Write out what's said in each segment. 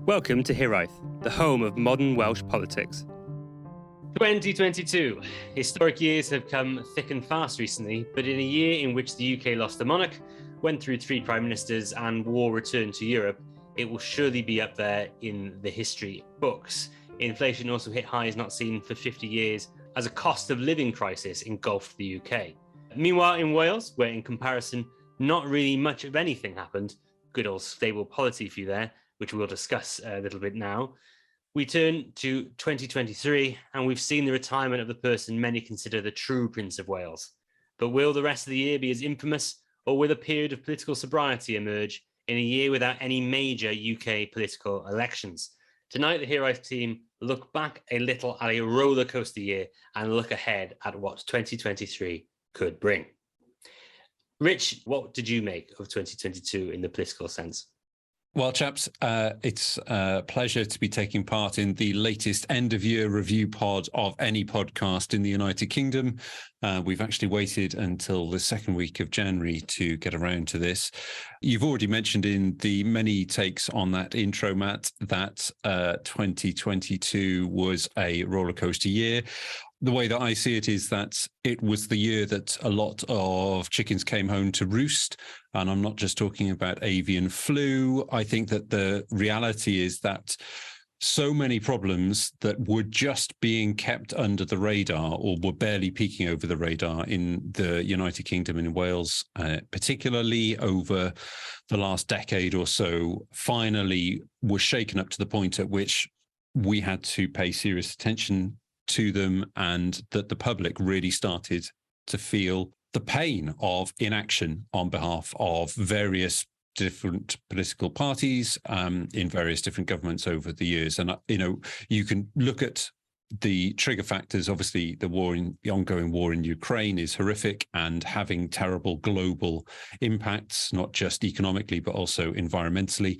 Welcome to Hiraeth, the home of modern Welsh politics. 2022. Historic years have come thick and fast recently, but in a year in which the UK lost a monarch, went through 3 prime ministers and war returned to Europe, it will surely be up there in the history books. Inflation also hit highs not seen for 50 years as a cost of living crisis engulfed the UK. Meanwhile, in Wales, where in comparison not really much of anything happened, good old stable polity for you there, which we'll discuss a little bit now, we turn to 2023 and we've seen the retirement of the person many consider the true Prince of Wales. But will the rest of the year be as infamous, or will a period of political sobriety emerge in a year without any major UK political elections? Tonight, the Hiraeth team look back a little at a roller coaster year and look ahead at what 2023 could bring. Rich, what did you make of 2022 in the political sense? Well, chaps, it's a pleasure to be taking part in the latest end-of-year review pod of any podcast in the United Kingdom. We've actually waited until the second week of January to get around to this. You've already mentioned in the many takes on that intro, Matt, that 2022 was a rollercoaster year. The way that I see it is that it was the year that a lot of chickens came home to roost. And I'm not just talking about avian flu. I think that the reality is that so many problems that were just being kept under the radar or were barely peeking over the radar in the United Kingdom and in Wales, particularly over the last decade or so, finally were shaken up to the point at which we had to pay serious attention to them, and that the public really started to feel the pain of inaction on behalf of various different political parties in various different governments over the years. And, you can look at the trigger factors. Obviously, the ongoing war in Ukraine is horrific and having terrible global impacts, not just economically, but also environmentally.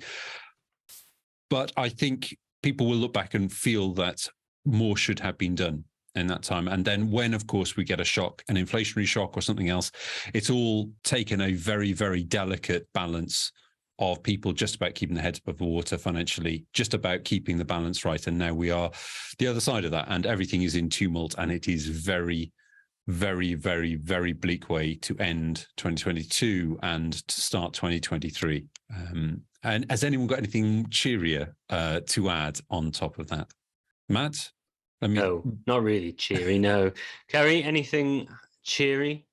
But I think people will look back and feel that more should have been done in that time. And then when, of course, we get a shock, an inflationary shock or something else, it's all taken a very, very delicate balance of people just about keeping their heads above the water financially, just about keeping the balance right. And now we are the other side of that, and everything is in tumult, and it is very, very, very, very bleak way to end 2022 and to start 2023. And has anyone got anything cheerier to add on top of that? Matt? No, not really cheery, no. Ceri, anything cheery?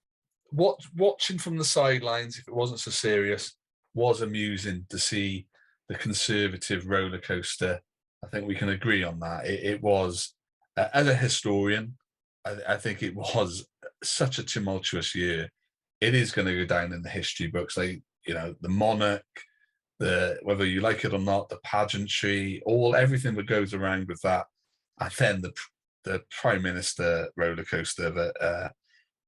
Watching from the sidelines, if it wasn't so serious, was amusing to see the Conservative roller coaster. I think we can agree on that. It was, as a historian, I think it was such a tumultuous year. It is going to go down in the history books. The monarch, whether you like it or not, the pageantry, everything that goes around with that. And then the Prime Minister roller coaster that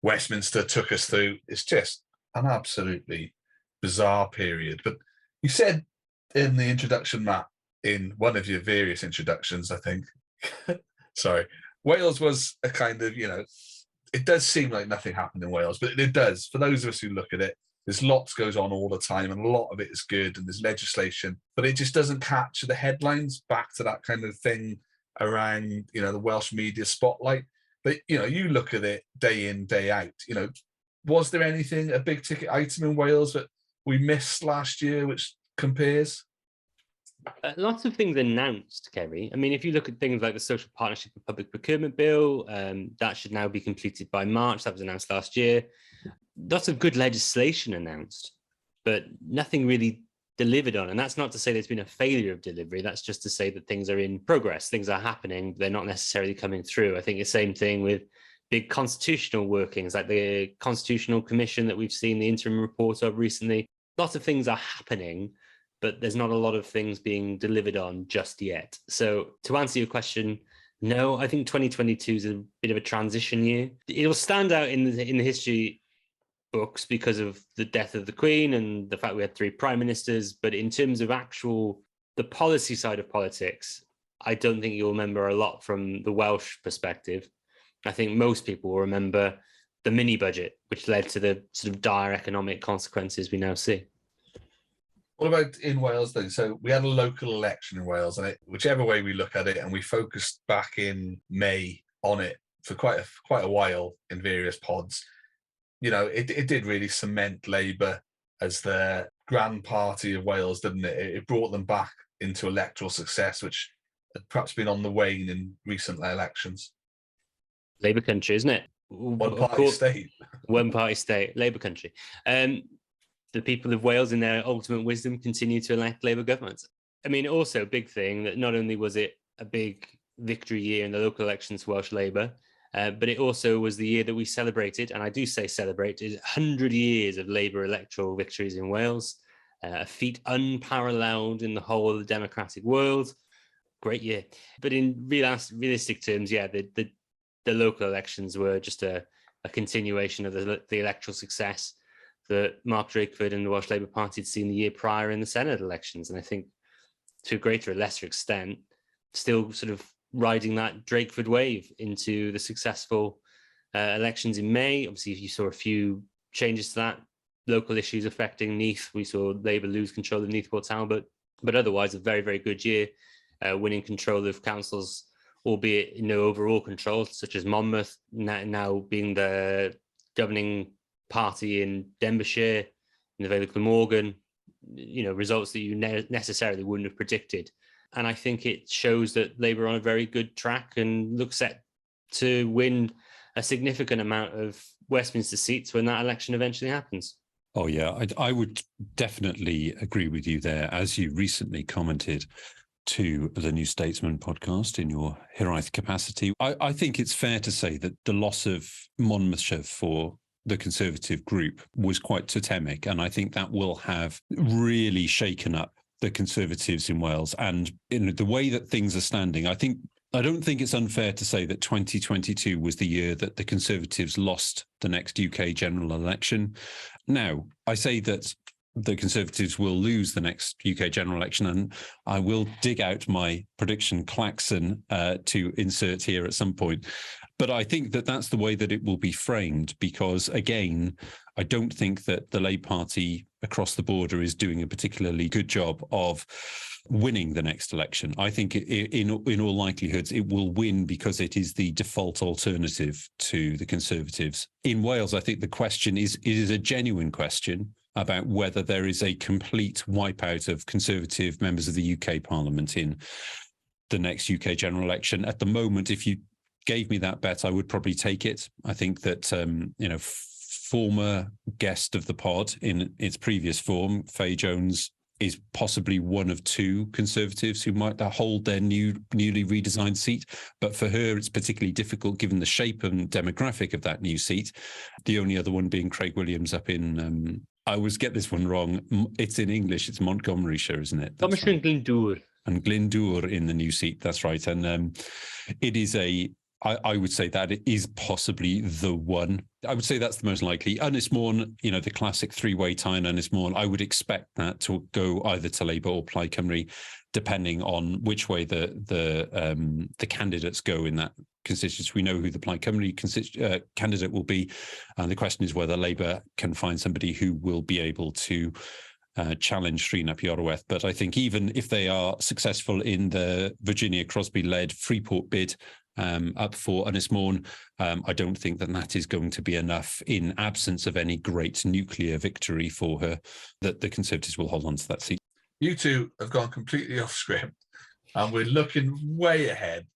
Westminster took us through is just an absolutely bizarre period. But you said in the introduction, Matt, in one of your various introductions, I think, sorry, Wales was a kind of, it does seem like nothing happened in Wales, but it does. For those of us who look at it, there's lots goes on all the time, and a lot of it is good, and there's legislation, but it just doesn't capture the headlines back to that kind of thing around, the Welsh media spotlight. But, you look at it day in, day out, was there anything, a big ticket item in Wales that we missed last year, which compares? Lots of things announced, Ceri. I mean, if you look at things like the Social Partnership and Public Procurement Bill, that should now be completed by March. That was announced last year. Lots of good legislation announced, but nothing really delivered on. And that's not to say there's been a failure of delivery. That's just to say that things are in progress. Things are happening. They're not necessarily coming through. I think the same thing with big constitutional workings, like the Constitutional Commission that we've seen the interim report of recently. Lots of things are happening, but there's not a lot of things being delivered on just yet. So to answer your question, no, I think 2022 is a bit of a transition year. It'll stand out in the history books because of the death of the Queen and the fact we had 3 prime ministers. But in terms of the policy side of politics, I don't think you'll remember a lot from the Welsh perspective. I think most people will remember the mini budget, which led to the sort of dire economic consequences we now see. What about in Wales then? So we had a local election in Wales, and whichever way we look at it, and we focused back in May on it for quite a while in various pods. It did really cement Labour as the grand party of Wales, didn't it? It brought them back into electoral success, which had perhaps been on the wane in recent elections. Labour country, isn't it? One party state. One party state, Labour country. The people of Wales, in their ultimate wisdom, continue to elect Labour governments. I mean, also a big thing that not only was it a big victory year in the local elections for Welsh Labour, but it also was the year that we celebrated, and I do say celebrated, 100 years of Labour electoral victories in Wales, a feat unparalleled in the whole of the democratic world. Great year. But in realistic terms, yeah, the local elections were just a continuation of the electoral success that Mark Drakeford and the Welsh Labour Party had seen the year prior in the Senate elections. And I think to a greater or lesser extent, still sort of riding that Drakeford wave into the successful elections in May. Obviously, if you saw a few changes to that, local issues affecting Neath, we saw Labour lose control of Neath Port Talbot, but otherwise a very, very good year, winning control of councils, albeit no overall control, such as Monmouth, now being the governing party in Denbighshire, in the Vale of Glamorgan, results that you necessarily wouldn't have predicted. And I think it shows that Labour are on a very good track and look set to win a significant amount of Westminster seats when that election eventually happens. Oh, yeah, I would definitely agree with you there. As you recently commented to the New Statesman podcast in your Hiraeth capacity, I think it's fair to say that the loss of Monmouthshire for the Conservative group was quite totemic. And I think that will have really shaken up the Conservatives in Wales. And in the way that things are standing, I don't think it's unfair to say that 2022 was the year that the Conservatives lost the next UK general election. Now, I say that the Conservatives will lose the next UK general election, and I will dig out my prediction klaxon to insert here at some point. But I think that that's the way that it will be framed, because, again, I don't think that the Labour Party across the border is doing a particularly good job of winning the next election. I think in all likelihoods, it will win because it is the default alternative to the Conservatives. In Wales, I think the question is a genuine question about whether there is a complete wipeout of Conservative members of the UK Parliament in the next UK general election. At the moment, if you gave me that bet, I would probably take it. I think that, former guest of the pod in its previous form, Faye Jones, is possibly one of two Conservatives who might hold their newly redesigned seat. But for her, it's particularly difficult given the shape and demographic of that new seat. The only other one being Craig Williams up in, I always get this one wrong. It's in English. It's Montgomeryshire, isn't it? Thomas and Glyndŵr. And Glyndŵr in the new seat. That's right. And it is I would say that it is possibly the one. I would say that's the most likely. Ynys Môn, the classic three-way tie in Ynys Môn, I would expect that to go either to Labour or Plaid Cymru, depending on which way the candidates go in that constituency. We know who the Plaid Cymru candidate will be. And the question is whether Labour can find somebody who will be able to challenge Rhun ap Iorwerth. But I think even if they are successful in the Virginia Crosby-led Freeport bid, up for Ynys Môn, I don't think that is going to be enough in absence of any great nuclear victory for her, that the Conservatives will hold on to that seat. You two have gone completely off script, and we're looking way ahead.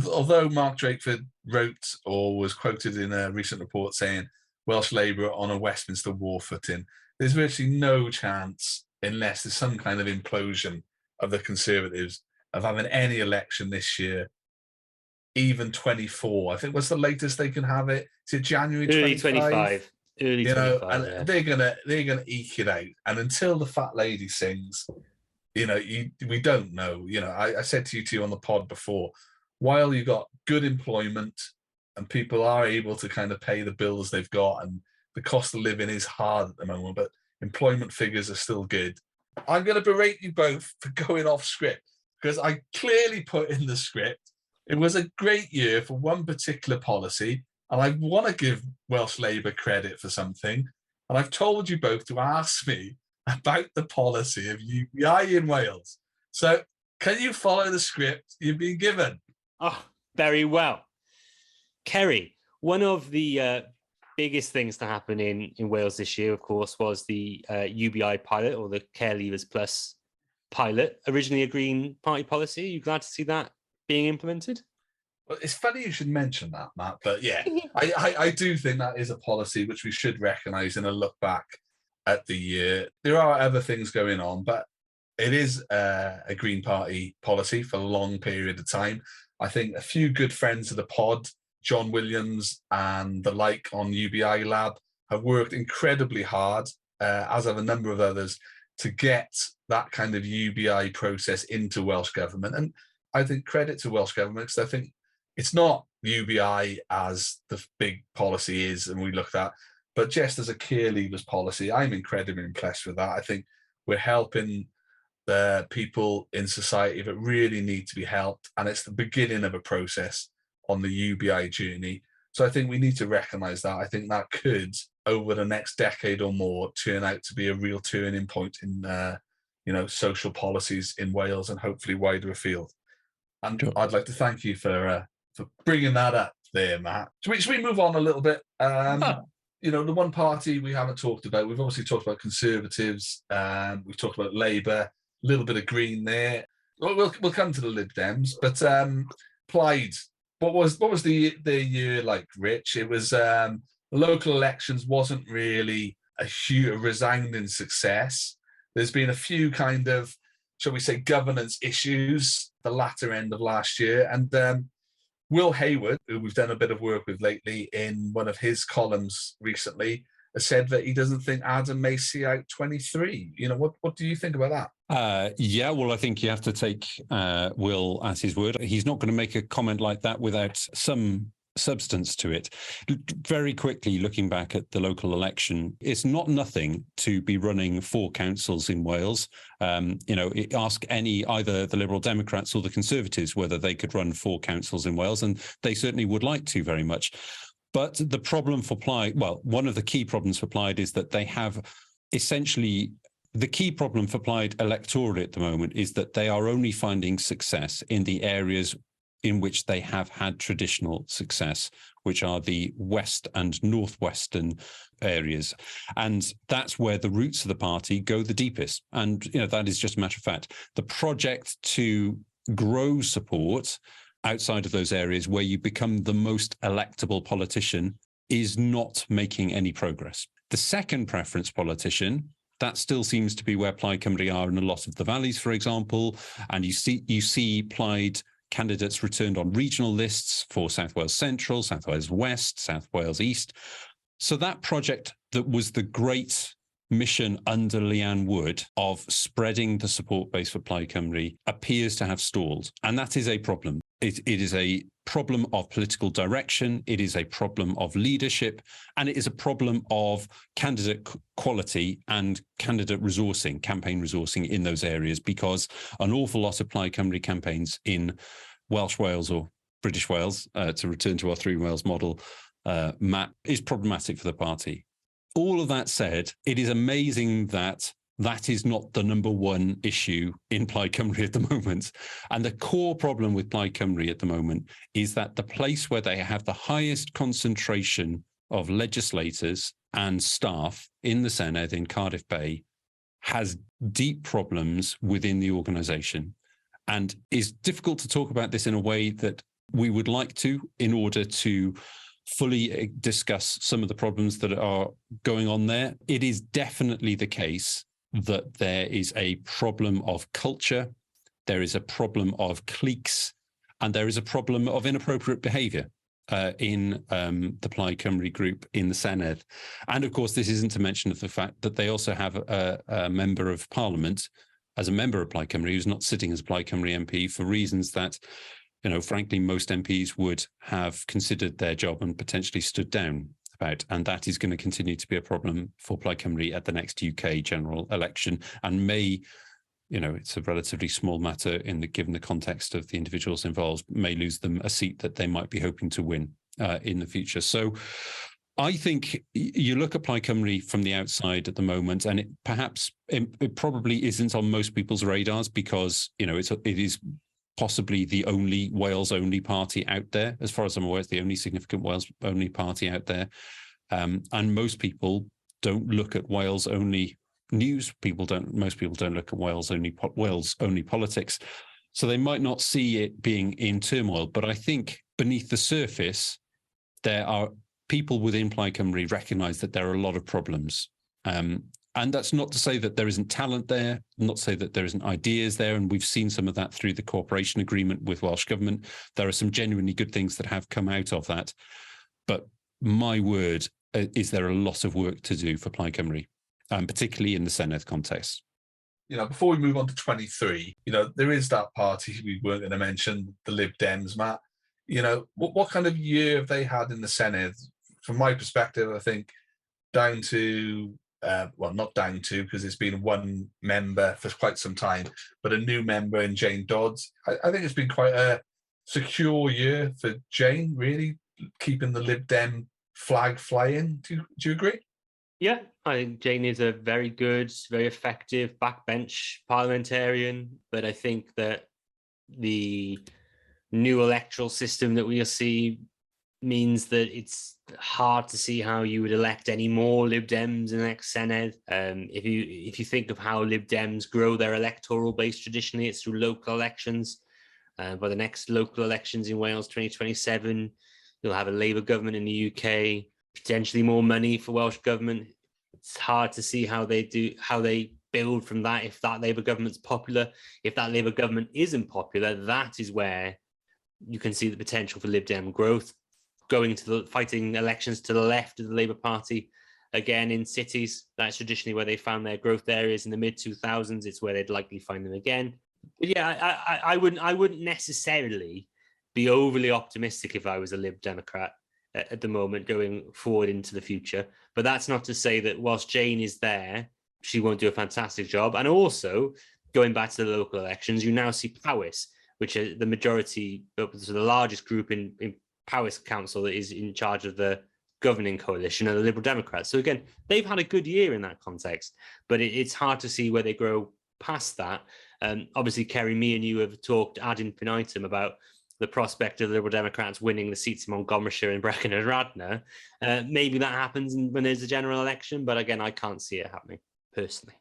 Although Mark Drakeford wrote or was quoted in a recent report saying Welsh Labour on a Westminster war footing, there's virtually no chance, unless there's some kind of implosion of the Conservatives, of having any election this year. Even 24, I think, what's the latest they can have it? Is it January 25? Early 25. And yeah. they're gonna eke it out. And until the fat lady sings, we don't know. I said to you two on the pod before, while you got good employment and people are able to kind of pay the bills they've got, and the cost of living is hard at the moment, but employment figures are still good. I'm going to berate you both for going off script, because I clearly put in the script it was a great year for one particular policy, and I want to give Welsh Labour credit for something. And I've told you both to ask me about the policy of UBI in Wales. So can you follow the script you've been given? Oh, very well. Ceri, one of the biggest things to happen in Wales this year, of course, was the UBI pilot, or the Care Leavers Plus pilot, originally a Green Party policy. Are you glad to see that being implemented? Well, it's funny you should mention that, Matt, but yeah, I do think that is a policy which we should recognise in a look back at the year. There are other things going on, but it is a Green Party policy for a long period of time. I think a few good friends of the pod, John Williams and the like on UBI Lab, have worked incredibly hard, as have a number of others, to get that kind of UBI process into Welsh Government. And I think credit to Welsh Government, because I think it's not UBI as the big policy is, and we looked at, but just as a care leavers policy, I'm incredibly impressed with that. I think we're helping the people in society that really need to be helped, and it's the beginning of a process on the UBI journey. So I think we need to recognise that. I think that could, over the next decade or more, turn out to be a real turning point in social policies in Wales and hopefully wider afield. And sure. I'd like to thank you for bringing that up there, Matt. Should we move on a little bit? The one party we haven't talked about, we've obviously talked about Conservatives, we've talked about Labour, a little bit of Green there. We'll come to the Lib Dems, but Plaid, what was the year like, Rich? It was the local elections wasn't really a resounding success. There's been a few kind of, shall we say, governance issues the latter end of last year, and Will Hayward, who we've done a bit of work with lately, in one of his columns recently, has said that he doesn't think Adam may see out 23. What do you think about that? Well, I think you have to take Will at his word. He's not going to make a comment like that without some substance to it. Very quickly, looking back at the local election, it's not nothing to be running 4 councils in Wales. Ask either the Liberal Democrats or the Conservatives whether they could run 4 councils in Wales, and they certainly would like to very much. But the problem for Plaid, one of the key problems for Plaid is that they have essentially, the key problem for Plaid electorally at the moment is that they are only finding success in the areas in which they have had traditional success, which are the west and northwestern areas. And that's where the roots of the party go the deepest. And, that is just a matter of fact. The project to grow support outside of those areas where you become the most electable politician is not making any progress. The second preference politician, that still seems to be where Plaid Cymru are in a lot of the valleys, for example. And you see Plaid candidates returned on regional lists for South Wales Central, South Wales West, South Wales East. So that project that was the great mission under Leanne Wood of spreading the support base for Plaid Cymru appears to have stalled. And that is a problem. It is a problem of political direction. It is a problem of leadership. And it is a problem of candidate quality and candidate resourcing, campaign resourcing in those areas, because an awful lot of Plaid Cymru campaigns in Welsh Wales or British Wales, to return to our 3 Wales model, Matt, is problematic for the party. All of that said, it is amazing that is not the number one issue in Plaid Cymru at the moment. And the core problem with Plaid Cymru at the moment is that the place where they have the highest concentration of legislators and staff in the Senedd in Cardiff Bay has deep problems within the organisation, and is difficult to talk about this in a way that we would like to, in order to fully discuss some of the problems that are going on there. It is definitely the case that there is a problem of culture, there is a problem of cliques, and there is a problem of inappropriate behaviour in the Plaid Cymru group in the Senedd. And of course, this isn't to mention of the fact that they also have a member of Parliament as a member of Plaid Cymru who's not sitting as a Plaid Cymru MP for reasons that, frankly, most MPs would have considered their job and potentially stood down about. And that is going to continue to be a problem for Plaid Cymru at the next UK general election, and may, it's a relatively small matter given the context of the individuals involved, may lose them a seat that they might be hoping to win in the future. So I think you look at Plaid Cymru from the outside at the moment, and it probably isn't on most people's radars because, you know, it is possibly the only Wales-only party out there. As far as I'm aware, it's the only significant Wales-only party out there. And most people don't look at Wales-only news. Most people don't look at Wales-only politics. So they might not see it being in turmoil. But I think beneath the surface, there are people within Plaid Cymru recognise that there are a lot of problems. And that's not to say that there isn't talent there, not to say that there isn't ideas there. And we've seen some of that through the cooperation agreement with Welsh Government. There are some genuinely good things that have come out of that. But my word, is there a lot of work to do for Plaid Cymru, particularly in the Senedd context? You know, before we move on to 23, you know, there is that party we weren't going to mention, the Lib Dems, Matt. You know, what kind of year have they had in the Senedd? From my perspective, I think down to, well, not down to, because it's been one member for quite some time, but a new member in Jane Dodds. I think it's been quite a secure year for Jane, really, keeping the Lib Dem flag flying. Do you agree? Yeah, I think Jane is a very good, very effective backbench parliamentarian, but I think that the new electoral system that we'll see means that it's hard to see how you would elect any more Lib Dems in the next Senedd. If you think of how Lib Dems grow their electoral base traditionally, it's through local elections. By the next local elections in Wales 2027, you'll have a Labour government in the UK, potentially more money for Welsh government. It's hard to see how they build from that if that Labour government's popular. If that Labour government isn't popular, that is where you can see the potential for Lib Dem growth, going to fighting elections to the left of the Labour Party. Again, in cities, that's traditionally where they found their growth areas in the mid-2000s. It's where they'd likely find them again. But yeah, I wouldn't necessarily be overly optimistic if I was a Lib Democrat at the moment going forward into the future. But that's not to say that whilst Jane is there, she won't do a fantastic job. And also, going back to the local elections, you now see Powys, which is the majority, so the largest group in Powys Council that is in charge of the governing coalition are the Liberal Democrats. So again, they've had a good year in that context, but it's hard to see where they grow past that. Obviously, Ceri, me and you have talked ad infinitum about the prospect of the Liberal Democrats winning the seats in Montgomeryshire and Brecon and Radnor. Maybe that happens when there's a general election, but again, I can't see it happening personally.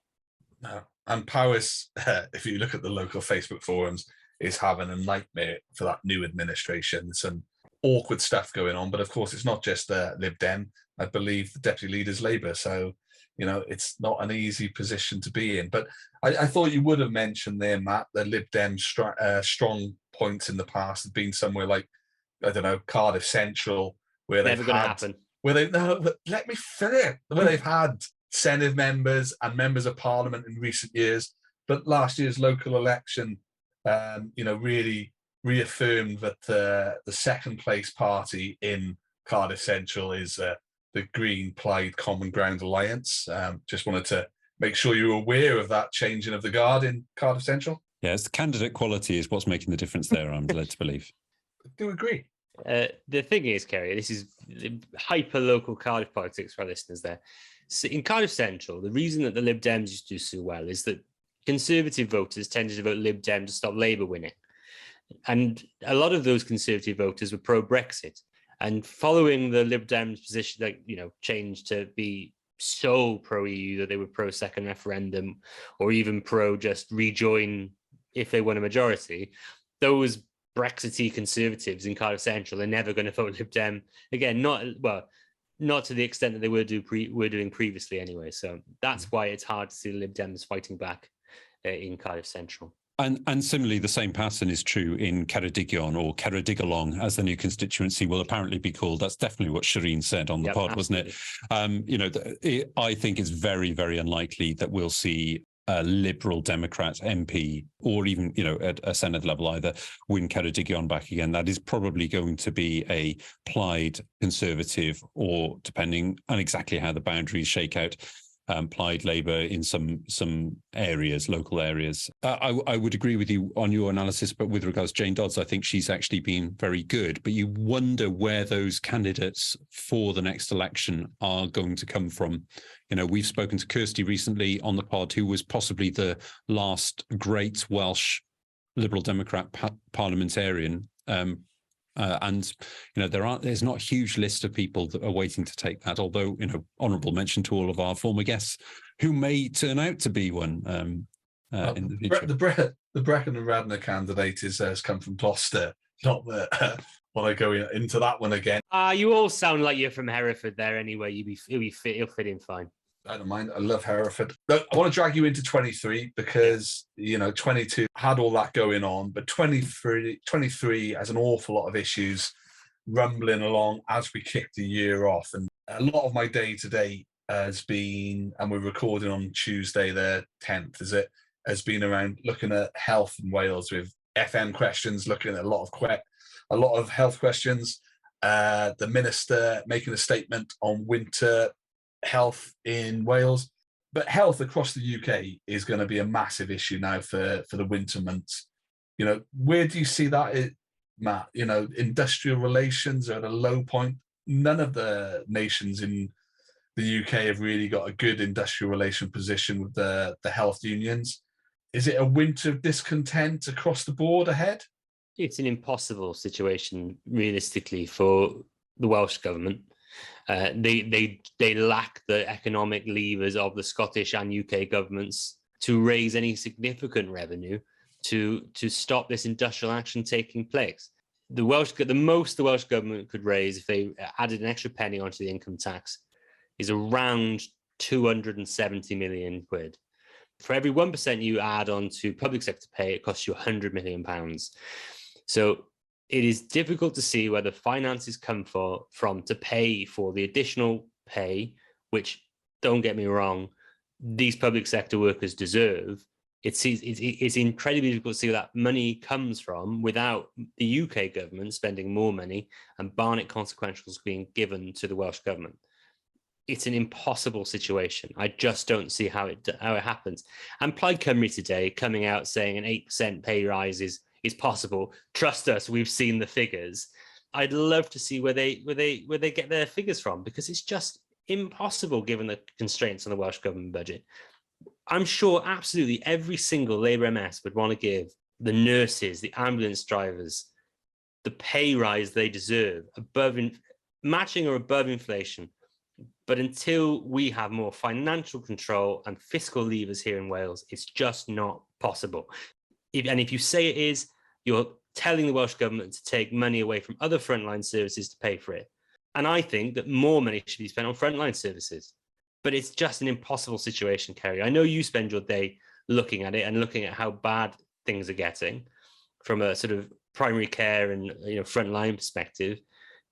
No. And Powys, if you look at the local Facebook forums, is having a nightmare for that new administration. Some awkward stuff going on, but of course, it's not just Lib Dem. I believe the deputy leader's Labour. So, you know, it's not an easy position to be in. But I thought you would have mentioned there, Matt, the Lib Dem strong points in the past have been somewhere like, I don't know, Cardiff Central, where Never going to happen. Where let me finish. Where they've had Senedd members and members of Parliament in recent years, but last year's local election, you know, really reaffirmed that the second place party in Cardiff Central is the Green Plaid Common Ground Alliance. Just wanted to make sure you were aware of that changing of the guard in Cardiff Central. Yes, the candidate quality is what's making the difference there, I'm led to believe. I do agree. The thing is, Ceri, this is hyper-local Cardiff politics for our listeners there. So in Cardiff Central, the reason that the Lib Dems used to do so well is that Conservative voters tended to vote Lib Dem to stop Labour winning. And a lot of those Conservative voters were pro-Brexit. And following the Lib Dems' position, like, you know, change to be so pro-EU that they were pro-second referendum or even pro-just rejoin if they won a majority, those Brexity Conservatives in Cardiff Central are never going to vote Lib Dem again. Not to the extent that they were doing previously anyway. So that's why it's hard to see the Lib Dems fighting back in Cardiff Central. And similarly, the same pattern is true in Ceredigion, or Ceredigalong, as the new constituency will apparently be called. That's definitely what Shireen said on the pod, absolutely. Wasn't it? You know, I think it's very, very unlikely that we'll see a Liberal Democrat MP, or even, you know, at a Senedd level either, win Ceredigion back again. That is probably going to be a Plaid Conservative, or depending on exactly how the boundaries shake out, Plaid Labour in some areas, local areas. I would agree with you on your analysis, but with regards to Jane Dodds, I think she's actually been very good. But you wonder where those candidates for the next election are going to come from. You know, we've spoken to Kirsty recently on the pod, who was possibly the last great Welsh Liberal Democrat parliamentarian. And you know, there's not a huge list of people that are waiting to take that, although, you know, honourable mention to all of our former guests who may turn out to be one in the future. The Brecon and Radnor candidate has come from Gloucester. Not that want to go into that one again. You all sound like you're from Hereford there anyway. You'll fit in fine. I don't mind. I love Hereford. Look, I want to drag you into 23 because, you know, 22 had all that going on, but 23 has an awful lot of issues rumbling along as we kick the year off. And a lot of my day today has been, and we're recording on Tuesday the 10th, has been around looking at health in Wales with FM questions, looking at a lot of health questions. The minister making a statement on winter health in Wales, but health across the UK is going to be a massive issue now for the winter months. You know, where do you see that, Matt? You know, industrial relations are at a low point. None of the nations in the UK have really got a good industrial relation position with the health unions. Is it a winter of discontent across the board ahead? It's an impossible situation realistically for the Welsh government. They lack the economic levers of the Scottish and UK governments to raise any significant revenue to stop this industrial action taking place. The most the Welsh government could raise if they added an extra penny onto the income tax is around 270 million quid. For every 1% you add on to public sector pay, it costs you £100 million. So it is difficult to see where the finances come from to pay for the additional pay, which, don't get me wrong, these public sector workers deserve. It's incredibly difficult to see where that money comes from without the UK government spending more money and Barnett consequentials being given to the Welsh government. It's an impossible situation. I just don't see how it happens. And Plaid Cymru today coming out saying an 8% pay rise is possible. Trust us, we've seen the figures. I'd love to see where they get their figures from, because it's just impossible given the constraints on the Welsh government budget. I'm sure absolutely every single Labour MS would want to give the nurses, the ambulance drivers, the pay rise they deserve, matching or above inflation. But until we have more financial control and fiscal levers here in Wales, it's just not possible. If you say it is, you're telling the Welsh government to take money away from other frontline services to pay for it. And I think that more money should be spent on frontline services. But it's just an impossible situation, Ceri. I know you spend your day looking at it and looking at how bad things are getting from a sort of primary care and frontline perspective.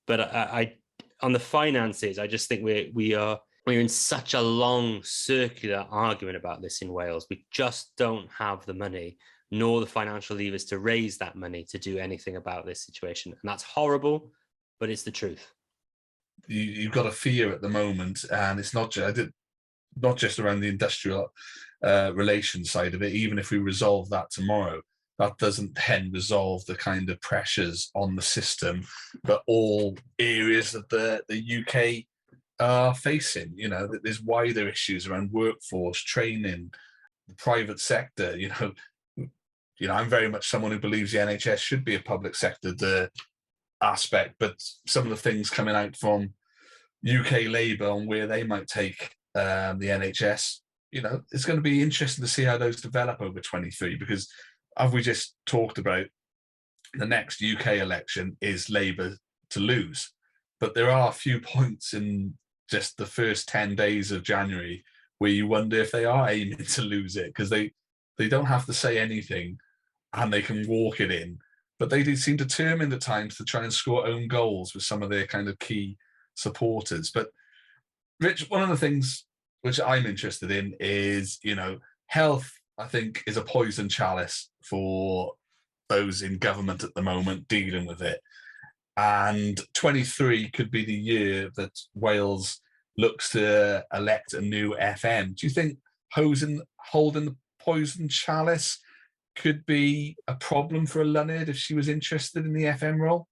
But I on the finances, I just think we're in such a long circular argument about this in Wales. We just don't have the money nor the financial levers to raise that money to do anything about this situation. And that's horrible, but it's the truth. You've got a fear at the moment, and it's not just around the industrial relations side of it. Even if we resolve that tomorrow, that doesn't then resolve the kind of pressures on the system that all areas of the UK are facing. You know, that there's wider issues around workforce, training, the private sector. I'm very much someone who believes the NHS should be a public sector aspect, but some of the things coming out from UK Labour on where they might take the NHS, it's going to be interesting to see how those develop over 23, because as we just talked about, the next UK election is Labour to lose. But there are a few points in just the first 10 days of January where you wonder if they are aiming to lose it, because they don't have to say anything and they can walk it in. But they do seem determined at times to try and score own goals with some of their kind of key supporters. But Rich, one of the things which I'm interested in is, health, I think, is a poison chalice for those in government at the moment dealing with it. And 23 could be the year that Wales looks to elect a new FM. Do you think holding the poison chalice could be a problem for a Luned if she was interested in the FM role?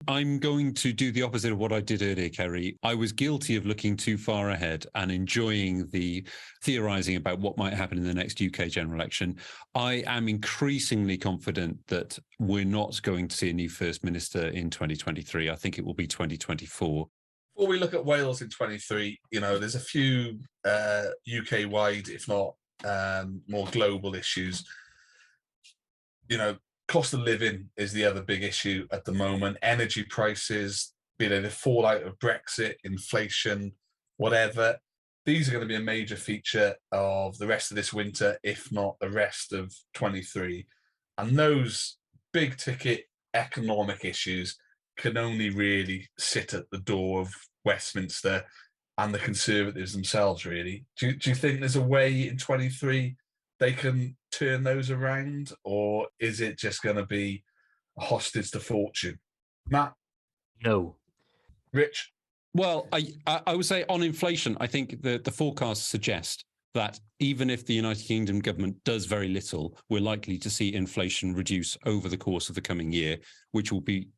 I'm going to do the opposite of what I did earlier, Ceri. I was guilty of looking too far ahead and enjoying the theorising about what might happen in the next UK general election. I am increasingly confident that we're not going to see a new First Minister in 2023. I think it will be 2024. Before we look at Wales in 23, there's a few UK-wide, if not more global issues. Cost of living is the other big issue at the moment. Energy prices, be they the fallout of Brexit, inflation, whatever. These are going to be a major feature of the rest of this winter, if not the rest of 23. And those big ticket economic issues can only really sit at the door of Westminster and the Conservatives themselves, really. Do you think there's a way in 23 they can turn those around, or is it just going to be a hostage to fortune? Matt? No. Rich? Well, I would say on inflation, I think the forecasts suggest that even if the United Kingdom government does very little, we're likely to see inflation reduce over the course of the coming year, which will be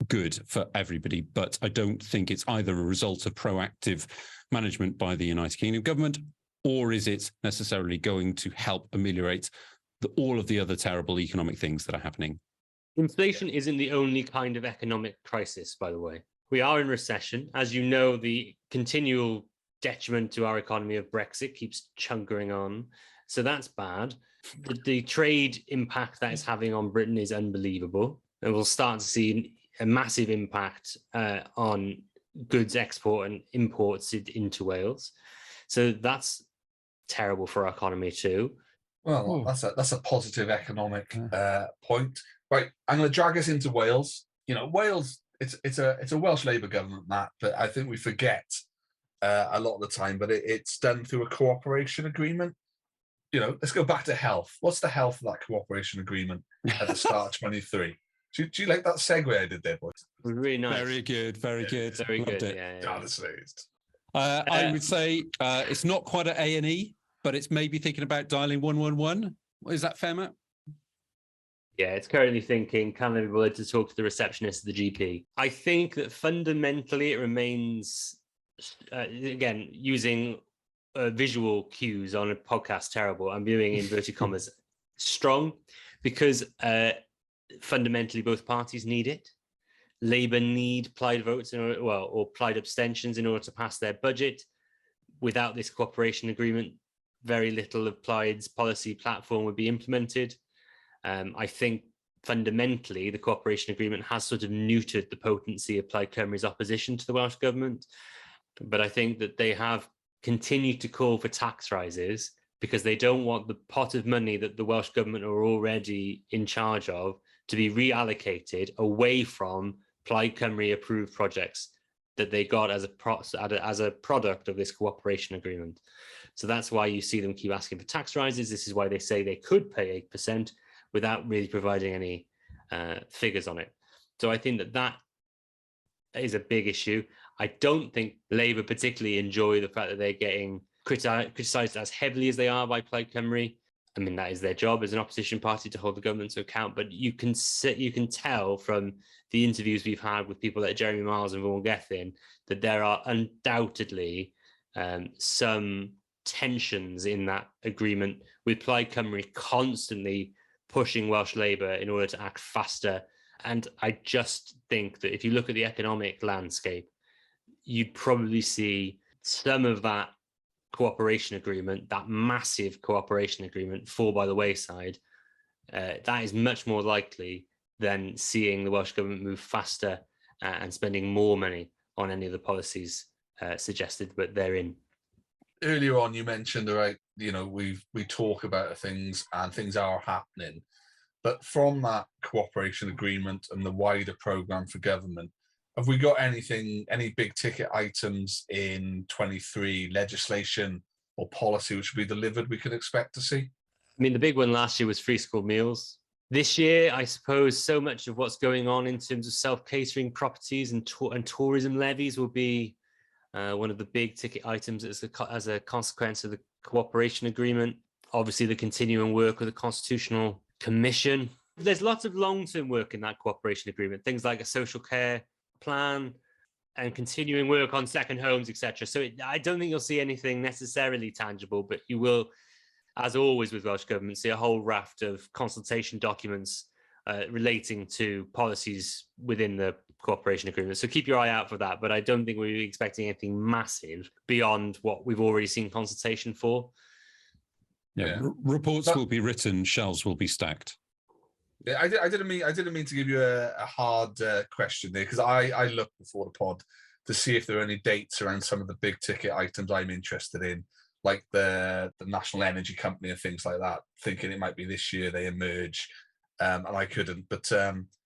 good for everybody. But I don't think it's either a result of proactive management by the United Kingdom government, or is it necessarily going to help ameliorate all of the other terrible economic things that are happening? Inflation isn't the only kind of economic crisis, by the way. We are in recession. As you know, the continual detriment to our economy of Brexit keeps chunkering on. So that's bad. The trade impact that it's having on Britain is unbelievable. And we'll start to see a massive impact on goods export and imports into Wales. So that's terrible for our economy too. Well, that's a positive economic point. Right, I'm going to drag us into Wales. Wales, it's a Welsh Labour government, Matt, but I think we forget a lot of the time. But it's done through a cooperation agreement. Let's go back to health. What's the health of that cooperation agreement at the start of 23? Do you like that segue I did there, boys? It was really nice. Very good, very good. Very Loved good. it. Yeah. Honestly. I would say it's not quite an A&E, but it's maybe thinking about dialing 111. Is that fair, Matt? Yeah, it's currently thinking, can I be bothered to talk to the receptionist of the GP? I think that fundamentally it remains, again, using visual cues on a podcast, terrible. I'm viewing inverted commas, strong, because fundamentally both parties need it. Labour need plaid votes or plaid abstentions in order to pass their budget. Without this cooperation agreement, very little of Plaid's policy platform would be implemented. I think fundamentally the cooperation agreement has sort of neutered the potency of Plaid Cymru's opposition to the Welsh government. But I think that they have continued to call for tax rises because they don't want the pot of money that the Welsh government are already in charge of to be reallocated away from Plaid Cymru approved projects that they got as a product of this cooperation agreement. So that's why you see them keep asking for tax rises. This is why they say they could pay 8% without really providing any figures on it. So I think that is a big issue. I don't think Labour particularly enjoy the fact that they're getting criticised as heavily as they are by Plaid Cymru. I mean, that is their job as an opposition party to hold the government to account. But you can tell from the interviews we've had with people like Jeremy Miles and Vaughan Gethin that there are undoubtedly some tensions in that agreement, with Plaid Cymru constantly pushing Welsh Labour in order to act faster. And I just think that if you look at the economic landscape, you'd probably see some of that cooperation agreement, that massive cooperation agreement, fall by the wayside. That is much more likely than seeing the Welsh government move faster and spending more money on any of the policies suggested, but they're in. Earlier on, you mentioned, right, we talk about things and things are happening, but from that cooperation agreement and the wider programme for government, have we got any big ticket items in 23 legislation or policy which will be delivered we could expect to see? I mean, the big one last year was free school meals. This year, I suppose so much of what's going on in terms of self-catering properties and tourism levies will be one of the big ticket items as a consequence of the cooperation agreement. Obviously, the continuing work with the Constitutional Commission. There's lots of long-term work in that cooperation agreement, things like a social care plan and continuing work on second homes, etc. So I don't think you'll see anything necessarily tangible, but you will, as always with Welsh Government, see a whole raft of consultation documents relating to policies within the cooperation agreement. So keep your eye out for that, but I don't think we're expecting anything massive beyond what we've already seen consultation for. Yeah. Reports will be written, shelves will be stacked. Yeah, I didn't mean to give you a hard question there, because I looked before the pod to see if there are any dates around some of the big ticket items I'm interested in, like the National Energy Company and things like that, thinking it might be this year they emerge, and I couldn't. But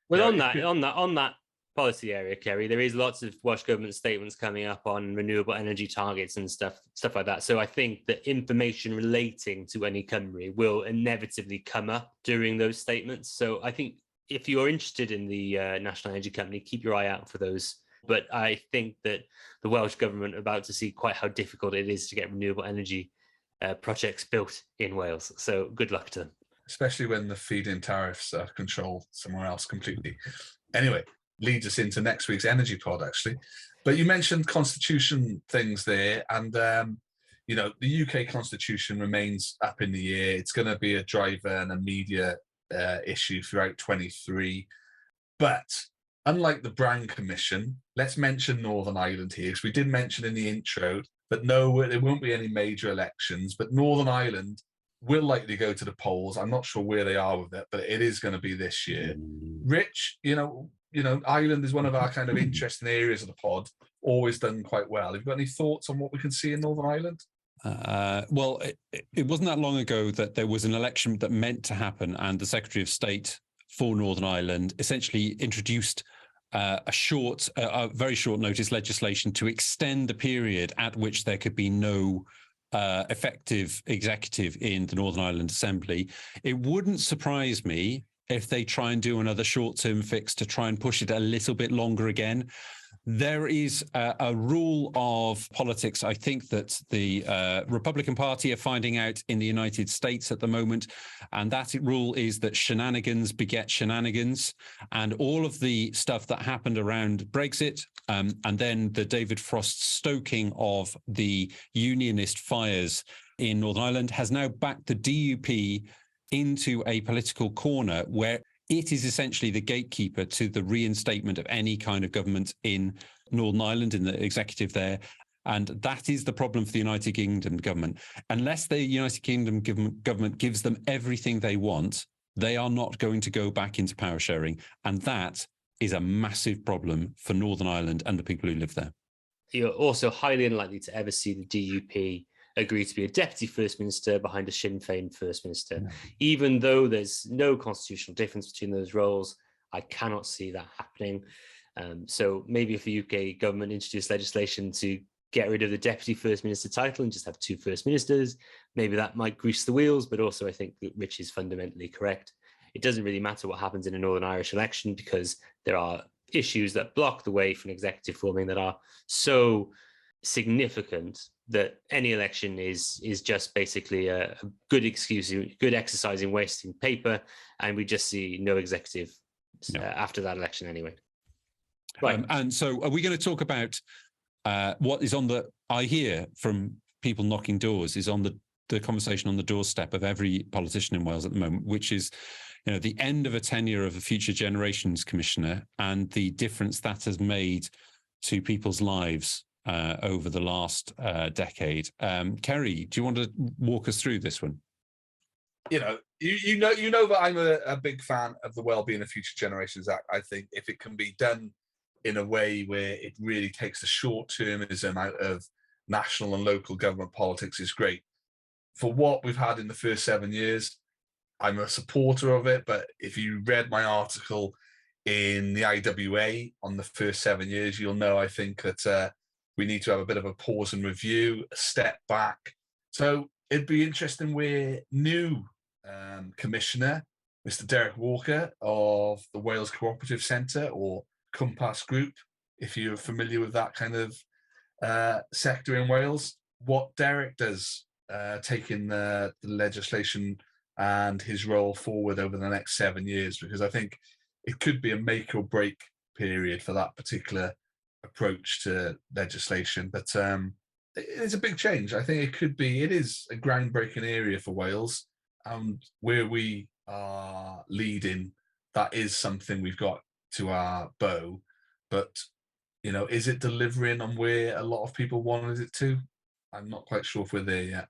well, on that policy area, Ceri, there is lots of Welsh Government statements coming up on renewable energy targets and stuff like that. So I think that information relating to any Cymru will inevitably come up during those statements. So I think if you're interested in the National Energy Company, keep your eye out for those. But I think that the Welsh Government are about to see quite how difficult it is to get renewable energy projects built in Wales. So good luck to them. Especially when the feed-in tariffs are controlled somewhere else completely. Anyway, leads us into next week's energy pod, actually. But you mentioned constitution things there, and the UK constitution remains up in the air. It's going to be a driver and a media issue throughout 23. But unlike the Brown Commission, let's mention Northern Ireland here, because we did mention in the intro that no, there won't be any major elections, but Northern Ireland will likely go to the polls. I'm not sure where they are with it, but it is going to be this year. Rich, Ireland is one of our kind of interesting areas of the pod, always done quite well. Have you got any thoughts on what we can see in Northern Ireland? Well, it wasn't that long ago that there was an election that meant to happen, and the Secretary of State for Northern Ireland essentially introduced a very short notice legislation to extend the period at which there could be no effective executive in the Northern Ireland Assembly. It wouldn't surprise me if they try and do another short-term fix to try and push it a little bit longer again. There is a rule of politics, I think, that the Republican Party are finding out in the United States at the moment, and that rule is that shenanigans beget shenanigans, and all of the stuff that happened around Brexit and then the David Frost stoking of the unionist fires in Northern Ireland has now backed the DUP into a political corner where it is essentially the gatekeeper to the reinstatement of any kind of government in Northern Ireland, in the executive there. And that is the problem for the United Kingdom government. Unless the United Kingdom government gives them everything they want, they are not going to go back into power sharing. And that is a massive problem for Northern Ireland and the people who live there. You're also highly unlikely to ever see the DUP agree to be a deputy First Minister behind a Sinn Féin First Minister. No. Even though there's no constitutional difference between those roles, I cannot see that happening. So maybe if the UK government introduced legislation to get rid of the deputy First Minister title and just have two First Ministers, maybe that might grease the wheels, but also I think that Rich is fundamentally correct. It doesn't really matter what happens in a Northern Irish election because there are issues that block the way for an executive forming that are so significant that any election is just basically a good excuse, good exercise in wasting paper, and we just see no executive after that election anyway. Right. And so are we going to talk about what is on the, I hear from people knocking doors, is on the conversation on the doorstep of every politician in Wales at the moment, which is, the end of a tenure of a Future Generations Commissioner and the difference that has made to people's lives over the last decade. Ceri, do you want to walk us through this one? You know that I'm a big fan of the Wellbeing of Future Generations Act. I think if it can be done in a way where it really takes the short-termism out of national and local government politics, is great. For what we've had in the first 7 years, I'm a supporter of it. But if you read my article in the IWA on the first 7 years, you'll know I think that we need to have a bit of a pause and review, a step back. So it'd be interesting where new Commissioner, Mr. Derek Walker of the Wales Cooperative Centre or Compass Group, if you're familiar with that kind of sector in Wales. What Derek does, taking the legislation and his role forward over the next 7 years, because I think it could be a make or break period for that particular approach to legislation. But it's a big change. I think it is a groundbreaking area for Wales, and where we are leading, that is something we've got to our bow. But is it delivering on where a lot of people wanted it to? I'm not quite sure if we're there yet.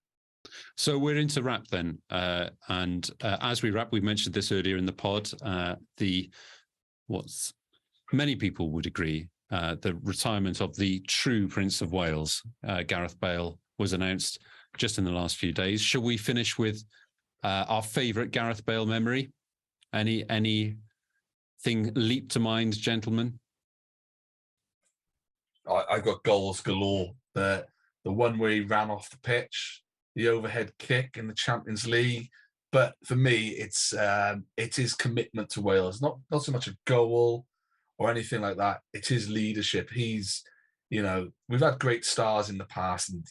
So we're into wrap then. And as we wrap, we mentioned this earlier in the pod, what many people would agree, the retirement of the true Prince of Wales, Gareth Bale, was announced just in the last few days. Shall we finish with our favourite Gareth Bale memory? Anything leap to mind, gentlemen? I've got goals galore. The one where he ran off the pitch, the overhead kick in the Champions League. But for me, it is commitment to Wales. Not so much a goal or anything like that. It is leadership. He's, we've had great stars in the past, and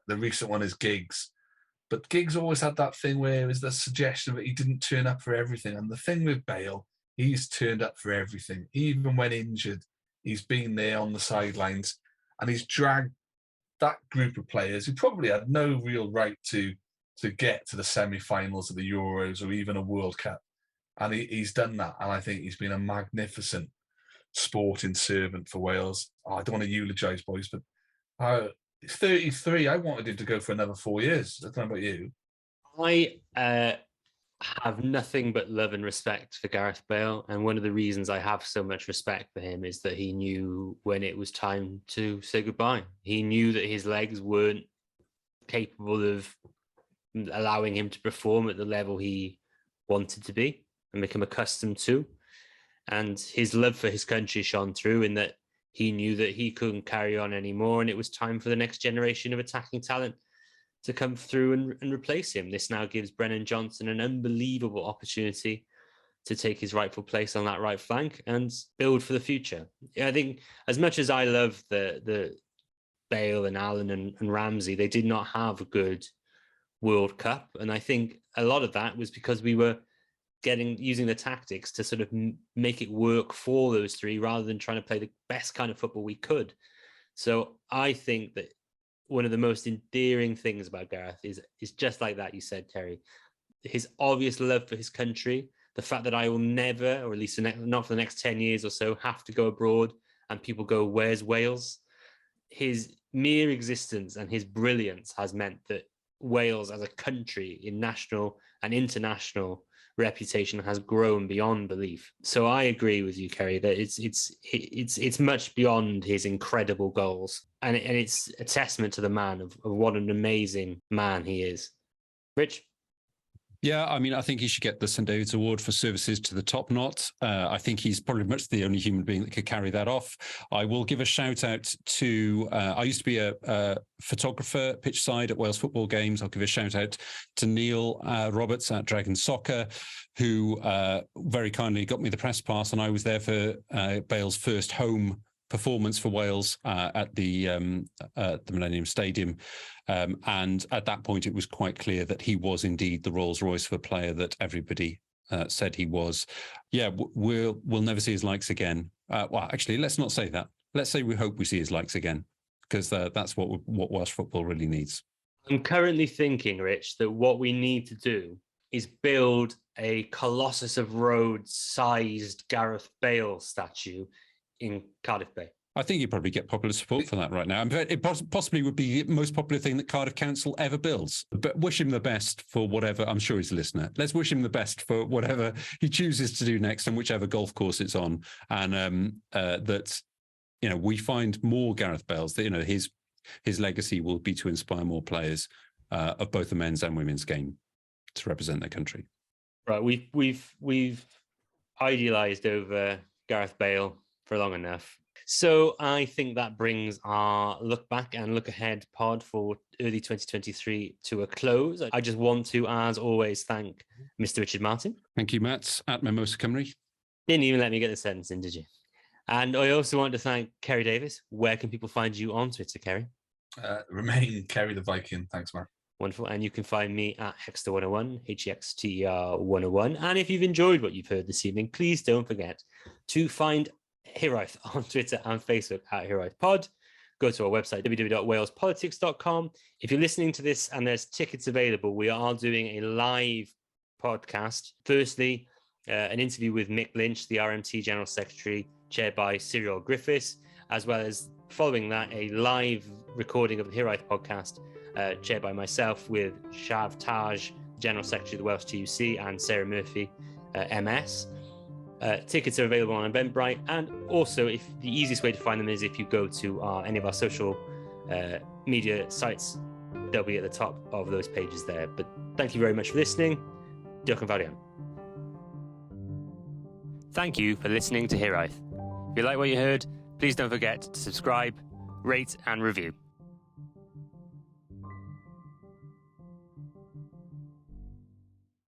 the recent one is Giggs. But Giggs always had that thing where it was the suggestion that he didn't turn up for everything. And the thing with Bale, he's turned up for everything. Even when injured, he's been there on the sidelines, and he's dragged that group of players who probably had no real right to get to the semi-finals of the Euros or even a World Cup. And he's done that. And I think he's been a magnificent sporting servant for Wales. I don't want to eulogise, boys, but he's 33. I wanted him to go for another 4 years. I don't know about you. I have nothing but love and respect for Gareth Bale. And one of the reasons I have so much respect for him is that he knew when it was time to say goodbye. He knew that his legs weren't capable of allowing him to perform at the level he wanted to be and become accustomed to. And his love for his country shone through in that he knew that he couldn't carry on anymore, and it was time for the next generation of attacking talent to come through and replace him. This now gives Brennan Johnson an unbelievable opportunity to take his rightful place on that right flank and build for the future. I think as much as I love the Bale and Allen and Ramsey, they did not have a good World Cup. And I think a lot of that was because we were using the tactics to sort of make it work for those three rather than trying to play the best kind of football we could. So I think that one of the most endearing things about Gareth is just like that you said, Ceri. His obvious love for his country, the fact that I will never, or at least not for the next 10 years or so, have to go abroad and people go, where's Wales? His mere existence and his brilliance has meant that Wales as a country in national and international reputation has grown beyond belief. So I agree with you, Ceri, that it's much beyond his incredible goals, and it's a testament to the man of what an amazing man he is. Rich? Yeah, I mean, I think he should get the St. David's Award for services to the top knot. I think he's probably much the only human being that could carry that off. I will give a shout out to, I used to be a photographer pitch side at Wales football games. I'll give a shout out to Neil Roberts at Dragon Soccer, who very kindly got me the press pass, and I was there for Bale's first home performance for Wales at the Millennium Stadium. And at that point, it was quite clear that he was indeed the Rolls-Royce of a player that everybody said he was. Yeah, we'll never see his likes again. Well, actually, let's not say that. Let's say we hope we see his likes again, because that's what Welsh football really needs. I'm currently thinking, Rich, that what we need to do is build a Colossus of Rhodes-sized Gareth Bale statue in Cardiff Bay. I think you'd probably get popular support for that right now. It possibly would be the most popular thing that Cardiff Council ever builds. But wish him the best for whatever, I'm sure he's a listener. Let's wish him the best for whatever he chooses to do next and whichever golf course it's on. And that, we find more Gareth Bales, that, his legacy will be to inspire more players of both the men's and women's game to represent their country. Right. We've idealized over Gareth Bale for long enough. So I think that brings our look back and look ahead pod for early 2023 to a close. I just want to, as always, thank Mr. Richard Martin. Thank you, Matt, at Mimosa Cymru. Didn't even let me get the sentence in, did you? And I also want to thank Ceri Davies. Where can people find you on Twitter, Ceri? Remain Ceri the Viking. Thanks, Mark. Wonderful. And you can find me at Hexter101, Hexter 101. And if you've enjoyed what you've heard this evening, please don't forget to find Hiraeth on Twitter and Facebook at Hiraeth Pod. Go to our website, www.walespolitics.com. If you're listening to this and there's tickets available, we are doing a live podcast. Firstly, an interview with Mick Lynch, the RMT General Secretary, chaired by Cyril Griffiths, as well as following that, a live recording of the Hiraeth podcast, chaired by myself with Shav Taj, General Secretary of the Welsh TUC, and Sarah Murphy, MS. Tickets are available on Eventbrite, and also the easiest way to find them is if you go to any of our social media sites. They'll be at the top of those pages there. But thank you very much for listening. Diolch yn fawr iawn. Thank you for listening to Hiraeth. If you like what you heard, please don't forget to subscribe, rate and review.